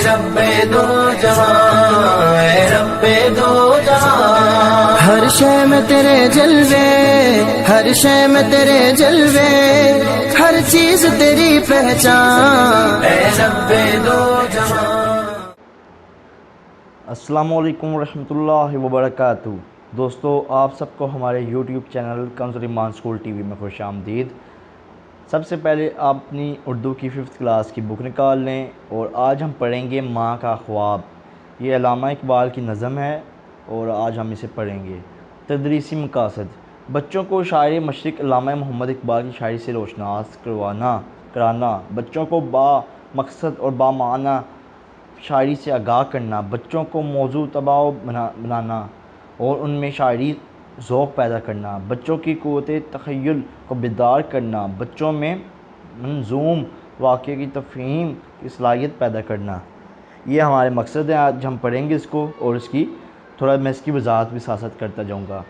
रब्बे दो जहां, ऐ रब्बे दो जहां। हर शय में तेरे जलवे, हर शय में तेरे जलवे, हर चीज तेरी पहचान, ऐ रब्बे दो जहां। अस्सलामुअलैकुम रहमतुल्लाहि व बरकातुहू। दोस्तों, आप सबको हमारे यूट्यूब चैनल कंज़र ईमान स्कूल टीवी में खुश आमदीद। सबसे पहले आप अपनी उर्दू की 5th क्लास की बुक निकाल लें और आज हम पढ़ेंगे माँ का ख्वाब। ये अल्लामा इकबाल की नज़म है और आज हम इसे पढ़ेंगे। तदरीसी मकासद: बच्चों को शायर मशरिक़ अल्लामा मोहम्मद इकबाल की शायरी से रोशनास कराना, बच्चों को बा मकसद और बामाना शायरी से आगाह करना, बच्चों को मौजू तबाव बनाना और उनमें शायरी ज़ौक़ पैदा करना, बच्चों की क़ुव्वत तख़य्युल को बेदार करना, बच्चों में मंज़ूम वाक़े की तफ़हीम की सलाहियत पैदा करना। ये हमारे मकसद हैं। आज हम पढ़ेंगे इसको और इसकी थोड़ा मैं इसकी वजाहत भी साथ साथ करता जाऊँगा।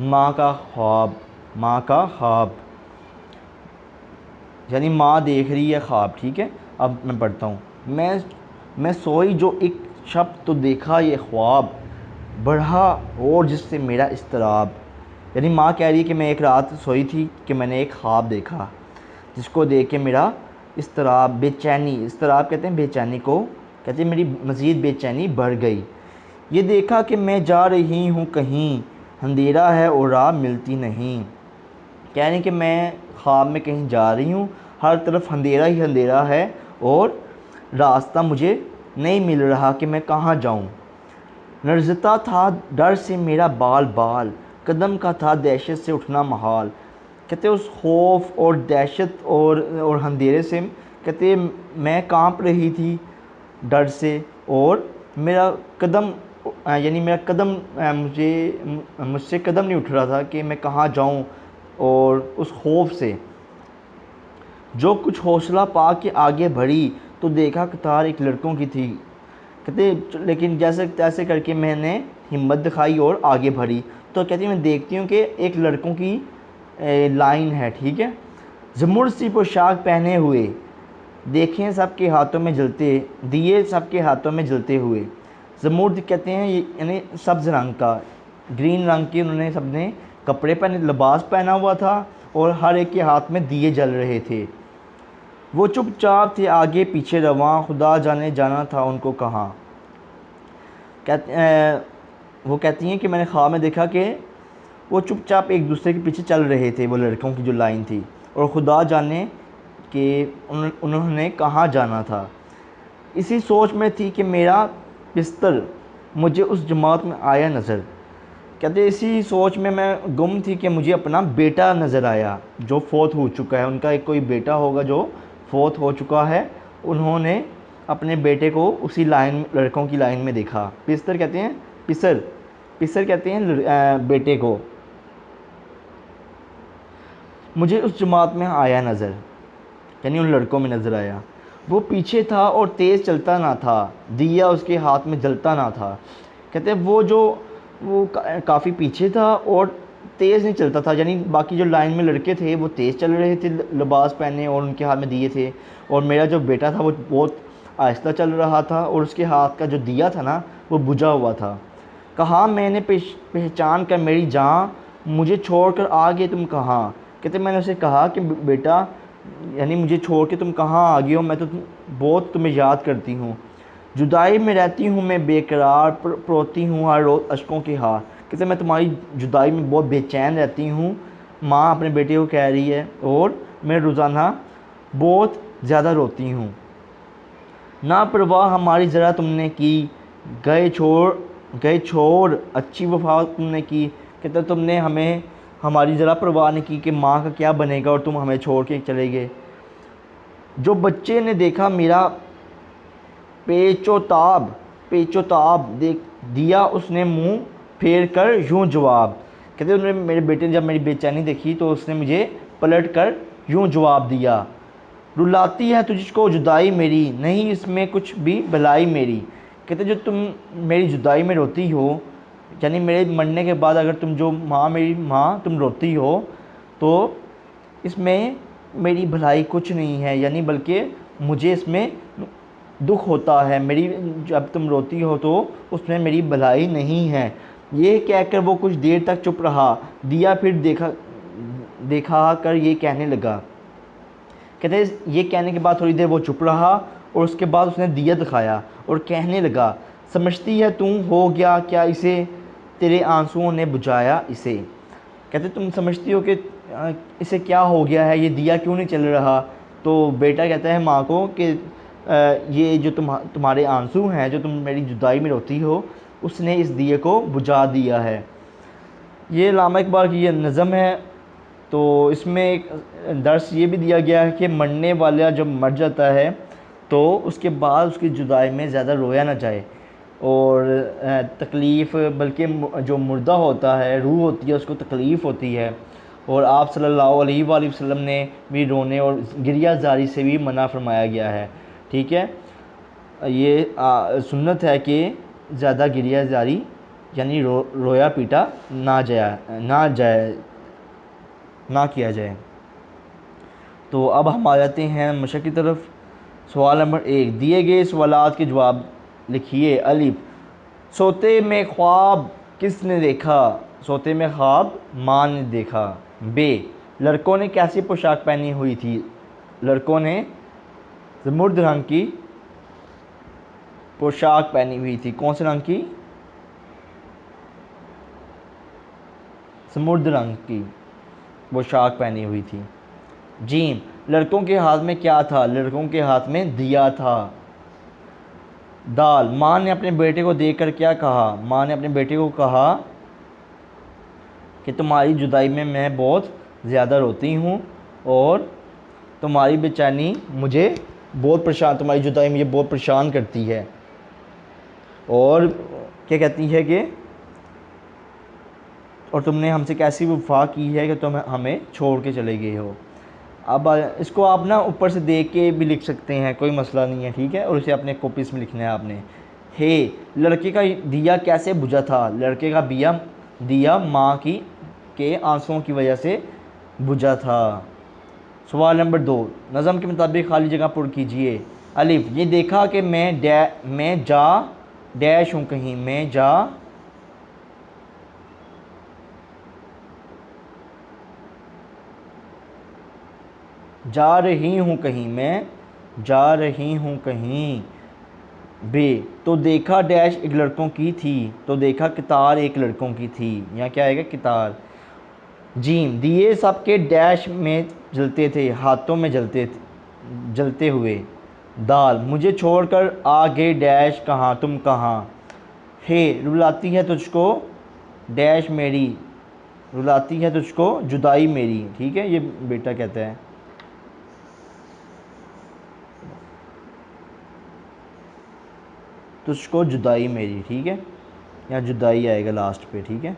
माँ का ख्वाब, माँ का ख्वाब यानी माँ देख रही है ख्वाब। ठीक है, अब मैं पढ़ता हूँ। मैं सोई जो एक शब तो देखा ये ख्वाब, बढ़ा और जिससे मेरा इस्तराब। यानी माँ कह रही है कि मैं एक रात सोई थी कि मैंने एक ख्वाब देखा जिसको देख के मेरा इस्तराब, बेचैनी, इस्तराब कहते हैं बेचैनी को, कहते हैं मेरी मज़ीद बेचैनी बढ़ गई। ये देखा कि मैं जा रही हूँ कहीं, अंधेरा है और राह मिलती नहीं। कह रहे हैं कि मैं ख्वाब में कहीं जा रही हूँ, हर तरफ अंधेरा ही अंधेरा है और रास्ता मुझे नहीं मिल रहा कि मैं कहाँ जाऊँ। लर्ज़ता था डर से मेरा बाल बाल, कदम का था दहशत से उठना महाल। कहते उस खौफ और दहशत और अंधेरे से कहते मैं कांप रही थी डर से और मेरा कदम यानी मेरा कदम मुझसे कदम नहीं उठ रहा था कि मैं कहाँ जाऊँ। और उस खौफ से जो कुछ हौसला पा के आगे बढ़ी तो देखा कतार एक लड़कों की थी। कहते लेकिन जैसे तैसे करके मैंने हिम्मत दिखाई और आगे बढ़ी तो कहती मैं देखती हूँ कि एक लड़कों की लाइन है। ठीक है, ज़मुर्द सी पोशाक पहने हुए, देखें सबके हाथों में जलते दिए, सबके हाथों में जलते हुए। ज़मुर्द कहते हैं यानी सब्ज़ रंग का, ग्रीन रंग के उन्होंने सबने कपड़े पहने, लिबास पहना हुआ था और हर एक के हाथ में दिए जल रहे थे। वो चुपचाप थे आगे पीछे रवां, खुदा जाने जाना था उनको कहाँ। वो कहती हैं कि मैंने ख्वाब में देखा कि वो चुपचाप एक दूसरे के पीछे चल रहे थे, वो लड़कों की जो लाइन थी, और खुदा जाने कि उन्होंने कहाँ जाना था। इसी सोच में थी कि मेरा बिस्तर मुझे उस जमात में आया नज़र। कहते इसी सोच में मैं गुम थी कि मुझे अपना बेटा नज़र आया जो फ़ौत हो चुका है। उनका एक कोई बेटा होगा जो फ़ौत हो चुका है, उन्होंने अपने बेटे को उसी लाइन, लड़कों की लाइन में देखा। पिस्तर कहते हैं पिसर कहते हैं बेटे को। मुझे उस जमात में आया नज़र यानी उन लड़कों में नज़र आया। वो पीछे था और तेज़ चलता ना था, दिया उसके हाथ में जलता ना था। कहते हैं वो काफ़ी पीछे था और तेज़ नहीं चलता था, यानी बाकी जो लाइन में लड़के थे वो तेज़ चल रहे थे लिबास पहने और उनके हाथ में दिए थे, और मेरा जो बेटा था वो बहुत आहिस्ता चल रहा था और उसके हाथ का जो दिया था ना वो बुझा हुआ था। कहा मैंने पहचान कर मेरी जान, मुझे छोड़कर आ गए तुम कहाँ। कहते मैंने उसे कहा कि बेटा यानी मुझे छोड़ के तुम कहाँ आ गए हो, मैं तो बहुत तुम्हें याद करती हूँ। जुदाई में रहती हूँ मैं बेकरार, परोती हूँ हर रोज़ अशकों के हार। कहते मैं तुम्हारी जुदाई में बहुत बेचैन रहती हूँ, माँ अपने बेटे को कह रही है, और मैं रोज़ाना बहुत ज़्यादा रोती हूँ। ना परवाह हमारी ज़रा तुमने की, गए छोड़ अच्छी वफा तुमने की। कहते तुमने हमें हमारी ज़रा परवाह नहीं की कि माँ का क्या बनेगा और तुम हमें छोड़ के चले गए। जो बच्चे ने देखा मेरा पेचोताब देख दिया उसने मुंह फेर कर यूं जवाब। कहते उन्होंने मेरे बेटे ने जब मेरी बेचैनी देखी तो उसने मुझे पलट कर यूं जवाब दिया, रुलाती है तुझको जुदाई मेरी, नहीं इसमें कुछ भी भलाई मेरी। कहते जो तुम मेरी जुदाई में रोती हो, यानी मेरे मरने के बाद अगर तुम जो मेरी माँ तुम रोती हो तो इसमें मेरी भलाई कुछ नहीं है, यानी बल्कि मुझे इसमें दुख होता है, मेरी जब तुम रोती हो तो उसमें मेरी भलाई नहीं है। ये कहकर वो कुछ देर तक चुप रहा। दिया फिर देखा कर ये कहने लगा। कहते हैं ये कहने के बाद थोड़ी देर वो चुप रहा और उसके बाद उसने दिया दिखाया और कहने लगा, समझती है तू हो गया क्या इसे, तेरे आंसुओं ने बुझाया इसे। कहते तुम समझती हो कि इसे क्या हो गया है, ये दिया क्यों नहीं चल रहा। तो बेटा कहता है माँ को कि ये जो तुम्हारे आंसू हैं, जो तुम मेरी जुदाई में रोती हो, उसने इस दिए को बुझा दिया है। ये अल्लामा इकबाल की ये नज़म है। तो इसमें एक दर्स ये भी दिया गया है कि मरने वाला जब मर जाता है तो उसके बाद उसकी जुदाई में ज़्यादा रोया ना जाए और तकलीफ़, बल्कि जो मुर्दा होता है, रूह होती है, उसको तकलीफ़ होती है। और आप सल्लल्लाहु अलैहि वसल्लम ने भी रोने और गिरियाजारी से भी मना फरमाया गया है। ठीक है, ये सुन्नत है कि ज़्यादा गिरियाजारी यानी रोया पीटा ना किया जाए। तो अब हम आ जाते हैं मशक की तरफ। सवाल नंबर 1, दिए गए सवालात के जवाब लिखिए। अलिफ, सोते में ख्वाब किसने देखा। सोते में ख्वाब माँ ने देखा। बे, लड़कों ने कैसी पोशाक पहनी हुई थी। लड़कों ने ज़मुर्द रंग की पोशाक पहनी हुई थी। कौन से रंग की। ज़मुर्द रंग की पोशाक पहनी हुई थी। जीम, लड़कों के हाथ में क्या था। लड़कों के हाथ में दिया था। दाल, माँ ने अपने बेटे को देखकर क्या कहा। माँ ने अपने बेटे को कहा कि तुम्हारी जुदाई में मैं बहुत ज़्यादा रोती हूँ और तुम्हारी बेचैनी मुझे बहुत परेशान, तुम्हारी जुदाई मुझे बहुत परेशान करती है। और क्या कहती है कि और तुमने हमसे कैसी वफा की है कि तुम हमें छोड़ के चले गए हो। अब इसको आप ना ऊपर से देख के भी लिख सकते हैं, कोई मसला नहीं है। ठीक है, और इसे अपने कॉपीज़ में लिखना है आपने। हे, लड़के का दिया कैसे बुझा था। लड़के का दिया माँ के आंसुओं की वजह से बुझा था। सवाल नंबर 2, नज़म के मुताबिक खाली जगह पुर कीजिए। अलिफ, ये देखा कि मैं जा डैश हूँ कहीं। मैं जा रही हूँ कहीं। मैं जा रही हूँ कहीं। बे, तो देखा डैश एक लड़कों की थी। तो देखा कितार एक लड़कों की थी। यहाँ क्या आएगा, कितार। जीम, दिए सबके डैश में जलते थे, हाथों में जलते हुए। दाल, मुझे छोड़कर आ गए डैश कहाँ, तुम कहाँ। हे, रुलाती है तुझको डैश मेरी, रुलाती है तुझको जुदाई मेरी। ठीक है, ये बेटा कहता है। तुझको जुदाई मेरी। ठीक है, या जुदाई आएगा लास्ट पे। ठीक है,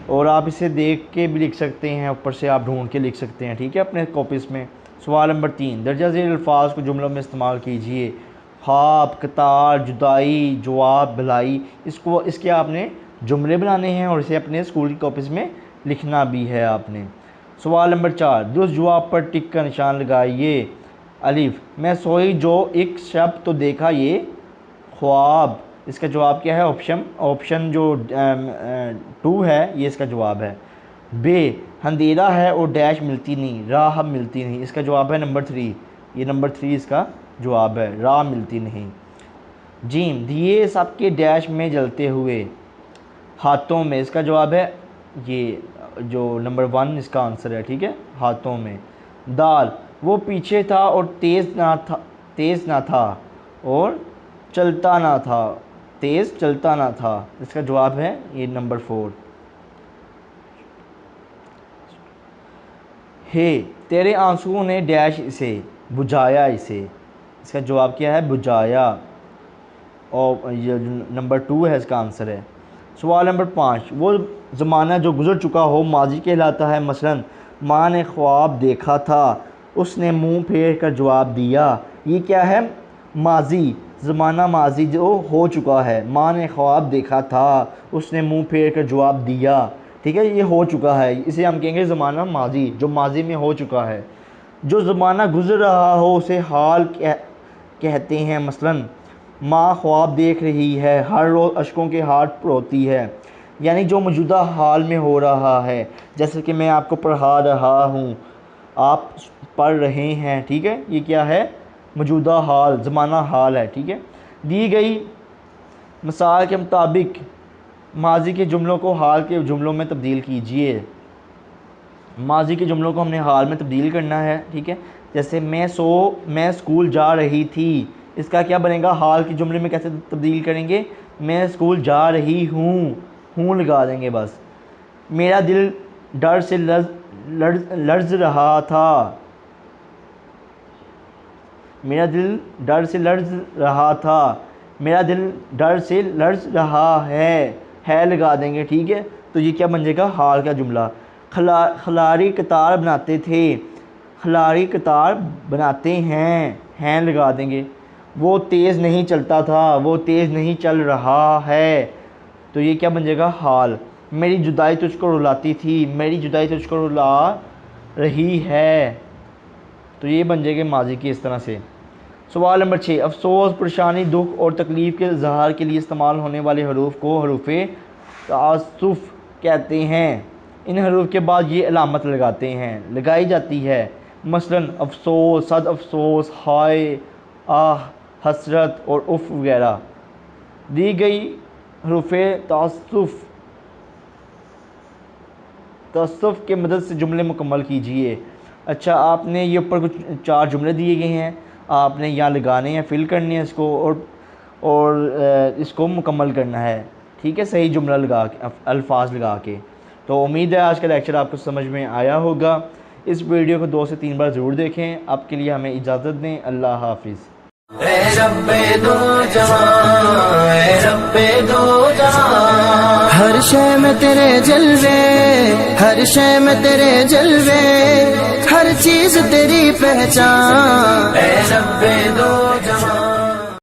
और आप इसे देख के भी लिख सकते हैं, ऊपर से आप ढूंढ के लिख सकते हैं। ठीक है, अपने कॉपीज़ में। सवाल नंबर 3, दर्जा ज़ेल अल्फाज को जुमलों में इस्तेमाल कीजिए। ख्वाब, कतार, जुदाई, जवाब, भलाई, इसके आपने जुमले बनाने हैं और इसे अपने स्कूल की कॉपीज़ में लिखना भी है आपने। सवाल नंबर 4, दुरुस्त जवाब पर टिक का निशान लगाइए। अलिफ, मैं सोई जो एक शब्द तो देखा ये ख्वाब। इसका जवाब क्या है, ऑप्शन जो 2 है ये इसका जवाब है। बे, अंधेरा है और डैश मिलती नहीं, राह मिलती नहीं। इसका जवाब है नंबर 3। ये नंबर 3 इसका जवाब है, राह मिलती नहीं। जीम, दिए सबके डैश में जलते हुए, हाथों में। इसका जवाब है ये जो नंबर 1 इसका आंसर है। ठीक है, हाथों में। दाल, वो पीछे था और तेज़ ना था और चलता ना था, तेज़ चलता ना था। इसका जवाब है ये नंबर 4। हे, तेरे आंसुओं ने डैश इसे बुझाया इसे। इसका जवाब क्या है, बुझाया। और ये नंबर 2 है इसका आंसर है। सवाल नंबर 5, वो ज़माना जो गुज़र चुका हो माजी कहलाता है। मसलन, माँ ने ख्वाब देखा था, उसने मुंह फेर कर जवाब दिया। ये क्या है, माजी, ज़माना माजी जो हो चुका है। माँ ने ख्वाब देखा था, उसने मुंह फेर कर जवाब दिया। ठीक है, ये हो चुका है, इसे हम कहेंगे ज़माना माजी, जो माजी में हो चुका है। जो ज़माना गुज़र रहा हो उसे हाल कहते हैं। मसलन माँ ख्वाब देख रही है, हर रोज़ अशकों के हाथ परोती है, यानी जो मौजूदा हाल में हो रहा है। जैसे कि मैं आपको पढ़ा रहा हूँ, आप पढ़ रहे हैं, ठीक है, ये क्या है, मौजूदा हाल, ज़माना हाल है, ठीक है। दी गई मिसाल के मुताबिक माजी के जुमलों को हाल के जुमलों में तब्दील कीजिए। माजी के जुमलों को हमने हाल में तब्दील करना है, ठीक है। जैसे मैं स्कूल जा रही थी, इसका क्या बनेगा, हाल के जुमले में कैसे तब्दील करेंगे, मैं स्कूल जा रही हूँ लगा देंगे बस। मेरा दिल डर से लर्ज़ रहा था, मेरा दिल डर से लर्ज़ रहा था, मेरा दिल डर से लर्ज़ रहा है लगा देंगे, ठीक है। तो ये क्या बन जाएगा, हाल का जुमला। खिलाड़ी कतार बनाते थे, खिलाड़ी कतार बनाते हैं लगा देंगे। वो तेज़ नहीं चलता था, वो तेज़ नहीं चल रहा है, तो ये क्या बन जाएगा, हाल। मेरी जुदाई तुझको रुलाती थी, मेरी जुदाई तुझको रुला रही है, तो ये बन जाएगा माजी की इस तरह से। सवाल नंबर 6, अफसोस, परेशानी, दुख और तकलीफ़ के इज़हार के लिए इस्तेमाल होने वाले हरूफ को हरूफ़े तासुफ़ कहते हैं। इन हरूफ के बाद ये अलामत लगाई जाती है। मसलन अफसोस, सद अफसोस, हाय, आह, हसरत और उफ़ वगैरह। दी गई हरूफ़े तासुफ़ के मदद से जुमले मुकम्मल कीजिए। अच्छा, आपने ये ऊपर कुछ 4 जुमले दिए गए हैं, आपने यहाँ लगाने हैं, फिल करने हैं इसको और इसको मुकम्मल करना है, ठीक है, सही जुमला लगा के, अल्फाज लगा के। तो उम्मीद है आज का लेक्चर आपको समझ में आया होगा। इस वीडियो को 2 से 3 बार ज़रूर देखें। आपके लिए हमें इजाज़त दें। अल्लाह हाफिज़। ए रब्बे दो जहां, ए रब्बे दो जहां, हर शय में तेरे जलवे, हर शय में तेरे जलवे, हर चीज तेरी पहचान। ए रब्बे दो